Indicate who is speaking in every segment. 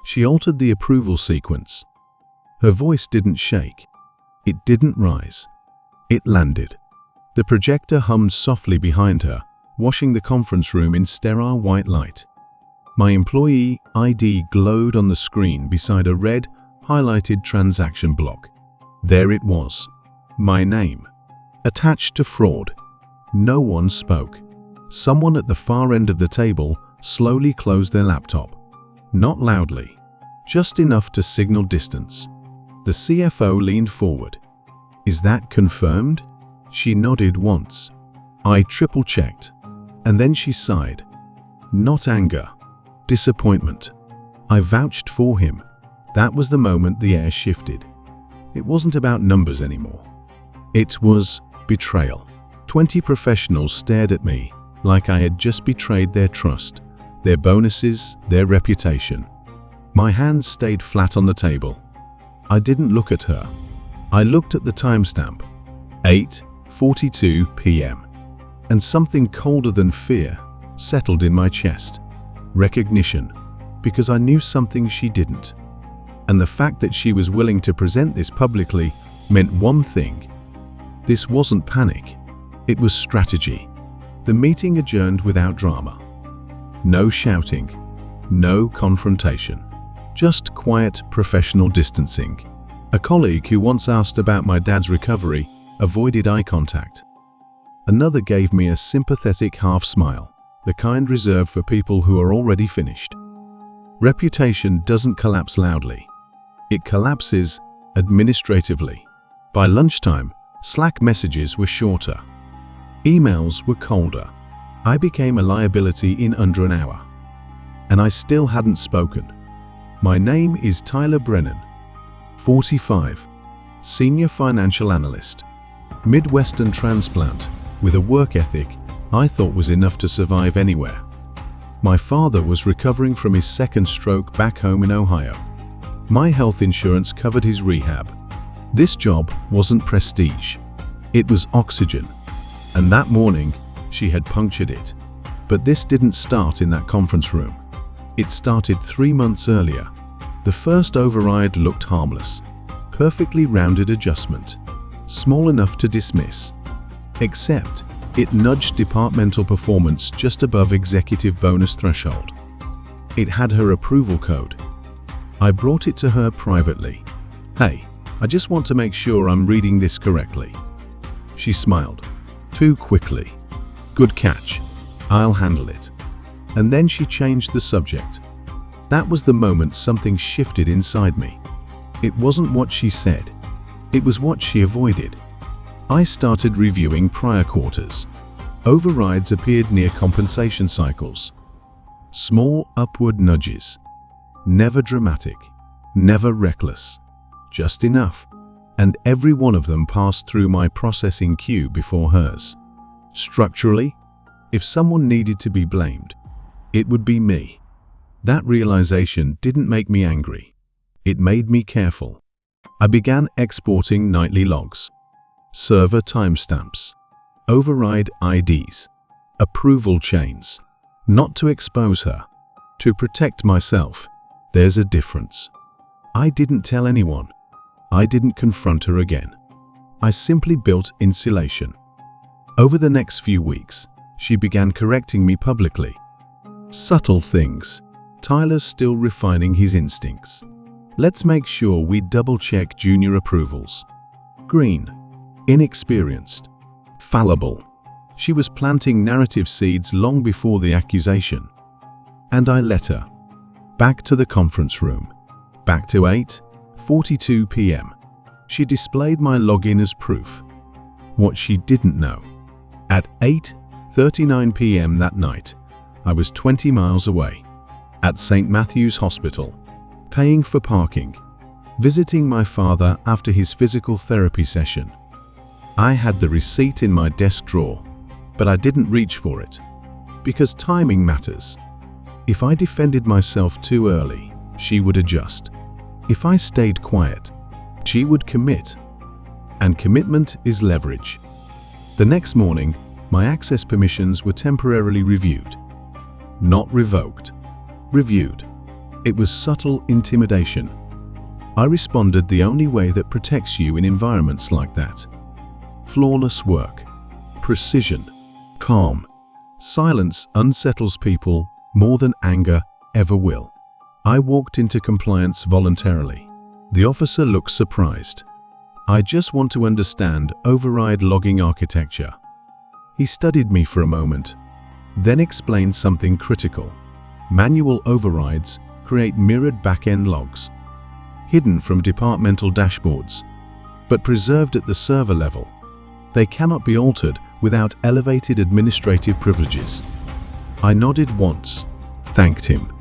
Speaker 1: She altered the approval sequence. Her voice didn't shake. It didn't rise. It landed. The projector hummed softly behind her, washing the conference room in sterile white light. My employee ID glowed on the screen beside a red, highlighted transaction block. There it was. My name. Attached to fraud. No one spoke. Someone at the far end of the table slowly closed their laptop. Not loudly. Just enough to signal distance. The CFO leaned forward. "Is that confirmed?" She nodded once. I triple-checked. And then she sighed. Not anger. Disappointment. I vouched for him. That was the moment the air shifted. It wasn't about numbers anymore. It was betrayal. 20 professionals stared at me like I had just betrayed their trust, their bonuses, their reputation. My hands stayed flat on the table. I didn't look at her. I looked at the timestamp. 8:42 p.m. And something colder than fear settled in my chest. Recognition, because I knew something she didn't. And the fact that she was willing to present this publicly meant one thing. This wasn't panic. It was strategy. The meeting adjourned without drama. No shouting. No confrontation. Just quiet, professional distancing. A colleague who once asked about my dad's recovery avoided eye contact. Another gave me a sympathetic half smile, the kind reserved for people who are already finished. Reputation doesn't collapse loudly. It collapses administratively. By lunchtime, Slack messages were shorter. Emails were colder. I became a liability in under an hour. And I still hadn't spoken. My name is Tyler Brennan, 45, Senior Financial Analyst, Midwestern transplant, with a work ethic I thought was enough to survive anywhere. My father was recovering from his second stroke back home in Ohio. My health insurance covered his rehab. This job wasn't prestige. It was oxygen. And that morning, she had punctured it. But this didn't start in that conference room. It started 3 months earlier. The first override looked harmless. Perfectly rounded adjustment. Small enough to dismiss. Except, it nudged departmental performance just above executive bonus threshold. It had her approval code. I brought it to her privately. "Hey, I just want to make sure I'm reading this correctly." She smiled. "Too quickly." "Good catch. I'll handle it." And then she changed the subject. That was the moment something shifted inside me. It wasn't what she said. It was what she avoided. I started reviewing prior quarters. Overrides appeared near compensation cycles. Small upward nudges. Never dramatic. Never reckless. Just enough. And every one of them passed through my processing queue before hers. Structurally, if someone needed to be blamed, it would be me. That realization didn't make me angry. It made me careful. I began exporting nightly logs. Server timestamps. Override IDs. Approval chains. Not to expose her. To protect myself. There's a difference. I didn't tell anyone. I didn't confront her again. I simply built insulation. Over the next few weeks, she began correcting me publicly. Subtle things. Tyler's still refining his instincts. Let's make sure we double-check junior approvals. Green. Inexperienced. Fallible. She was planting narrative seeds long before the accusation. And I let her. Back to the conference room. Back to 8:42 p.m. She displayed my login as proof. What she didn't know. At 8:39 p.m. that night, I was 20 miles away. At St. Matthew's Hospital. Paying for parking. Visiting my father after his physical therapy session. I had the receipt in my desk drawer, but I didn't reach for it. Because timing matters. If I defended myself too early, she would adjust. If I stayed quiet, she would commit. And commitment is leverage. The next morning, my access permissions were temporarily reviewed. Not revoked. Reviewed. It was subtle intimidation. I responded the only way that protects you in environments like that. Flawless work. Precision. Calm. Silence unsettles people more than anger ever will. I walked into compliance voluntarily. The officer looked surprised. I just want to understand override logging architecture. He studied me for a moment, then explained something critical. Manual overrides create mirrored back-end logs, hidden from departmental dashboards, but preserved at the server level. They cannot be altered without elevated administrative privileges. I nodded once, thanked him,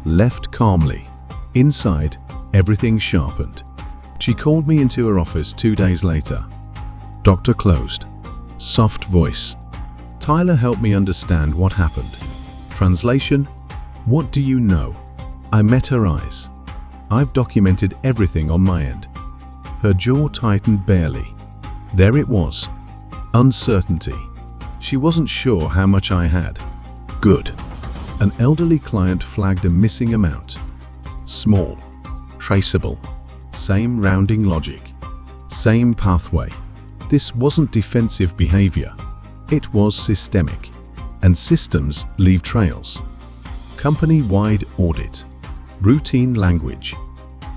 Speaker 1: left calmly. Inside, everything sharpened. She called me into her office 2 days later. Doctor closed. Soft voice. Tyler helped me understand what happened. Translation: what do you know? I met her eyes. I've documented everything on my end. Her jaw tightened barely. There it was. Uncertainty. She wasn't sure how much I had. Good. An elderly client flagged a missing amount. Small. Traceable. Same rounding logic. Same pathway. This wasn't defensive behavior. It was systemic. And systems leave trails. Company-wide audit. Routine language.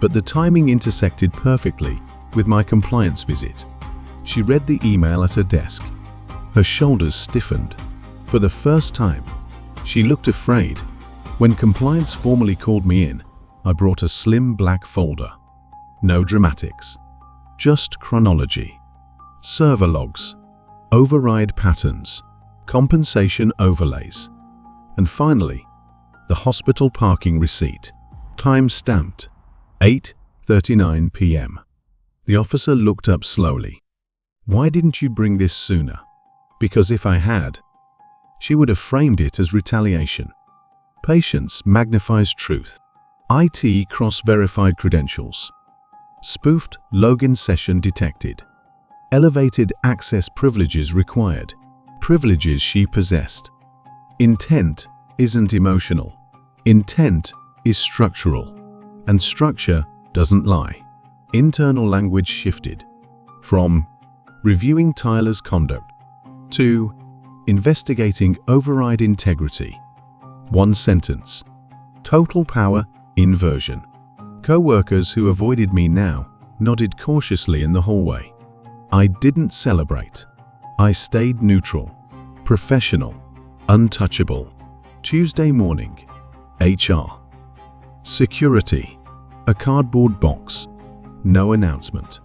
Speaker 1: But the timing intersected perfectly with my compliance visit. She read the email at her desk. Her shoulders stiffened. For the first time, she looked afraid. When compliance formally called me in, I brought a slim black folder. No dramatics. Just chronology. Server logs. Override patterns. Compensation overlays. And finally, the hospital parking receipt. Time stamped. 8:39 p.m. The officer looked up slowly. Why didn't you bring this sooner? Because if I had, she would have framed it as retaliation. Patience magnifies truth. IT cross-verified credentials. Spoofed login session detected. Elevated access privileges required. Privileges she possessed. Intent isn't emotional. Intent is structural. And structure doesn't lie. Internal language shifted. From reviewing Tyler's conduct to investigating override integrity. One sentence. Total power inversion. Co-workers who avoided me now nodded cautiously in the hallway. I didn't celebrate. I stayed neutral, professional, untouchable. Tuesday morning. HR. Security. A cardboard box. No announcement.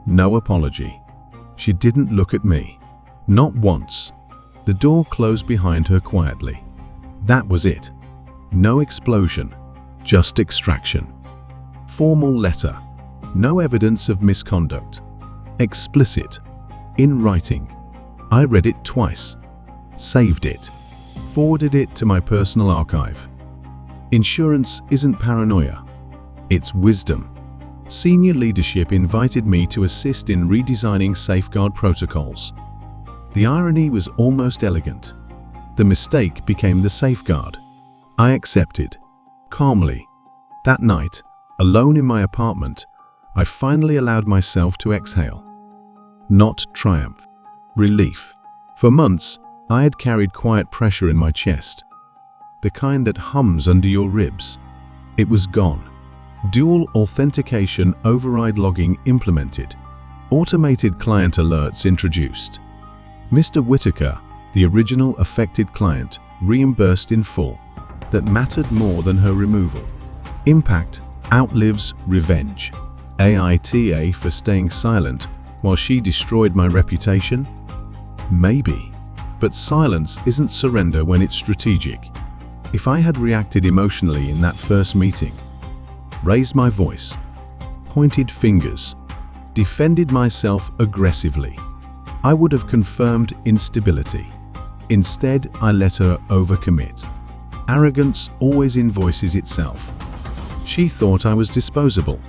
Speaker 1: No apology. She didn't look at me. Not once. The door closed behind her quietly. That was it. No explosion. Just extraction. Formal letter. No evidence of misconduct. Explicit. In writing. I read it twice. Saved it. Forwarded it to my personal archive. Insurance isn't paranoia. It's wisdom. Senior leadership invited me to assist in redesigning safeguard protocols. The irony was almost elegant. The mistake became the safeguard. I accepted. Calmly. That night, alone in my apartment, I finally allowed myself to exhale. Not triumph. Relief. For months, I had carried quiet pressure in my chest. The kind that hums under your ribs. It was gone. Dual authentication override logging implemented. Automated client alerts introduced. Mr. Whitaker, the original affected client, reimbursed in full. That mattered more than her removal. Impact outlives revenge. AITA for staying silent while she destroyed my reputation? Maybe. But silence isn't surrender when it's strategic. If I had reacted emotionally in that first meeting, raised my voice, pointed fingers, defended myself aggressively, I would have confirmed instability. Instead, I let her overcommit. Arrogance always invoices itself. She thought I was disposable.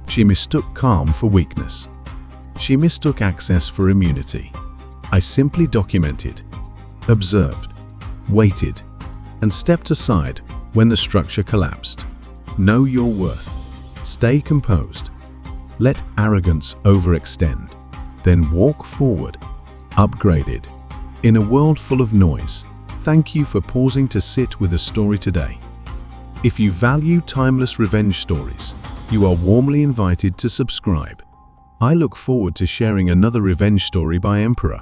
Speaker 1: She mistook calm for weakness. She mistook access for immunity. I simply documented, observed, waited, and stepped aside when the structure collapsed. Know your worth. Stay composed. Let arrogance overextend. Then walk forward, upgraded. In a world full of noise, thank you for pausing to sit with a story today. If you value timeless revenge stories, you are warmly invited to subscribe. I look forward to sharing another revenge story by Emperor.